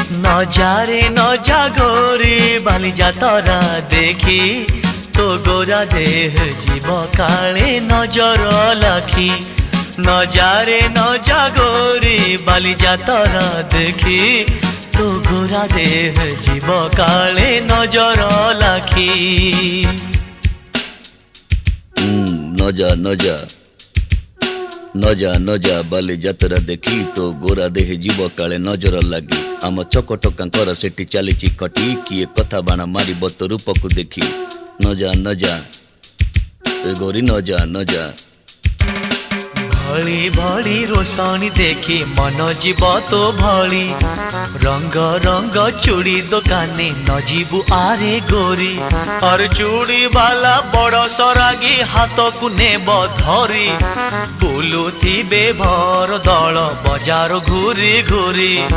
নজারে নজা গোরি বালিজা তরা দেখি তো গোরা দেহ জীব কালে নজর লাখি নজারে নজা গোরি বালিজা তরা দেখি তো গোরা দেহ জীব কালে নজর লাখি নজা নজা নজা নজা বালি যাত্ରା দেখি তো ଗୋରା ଦେହ ଯିବ କାଳେ ନଜର ଲାଗି ଆମ ଚକଟକାଙ୍କର ସେଠି ଚାଲିଛି ଖଟି କିଏ କଥା ବାଣ ମାରିବ ତୋ ରୂପକୁ ଦେଖି ନଜା ନଜା ଏ ଗୋରି ନଜା ନଜା भली भली रोशनी देखी मन जीव तो भली रंग रंग चूड़ी दुकानी न जीवु आरे गोरी और चूड़ी वाला बड़ सरागी हाथ को नेब धरी बुलुथिबे भर दल बजार घूरी घूरी।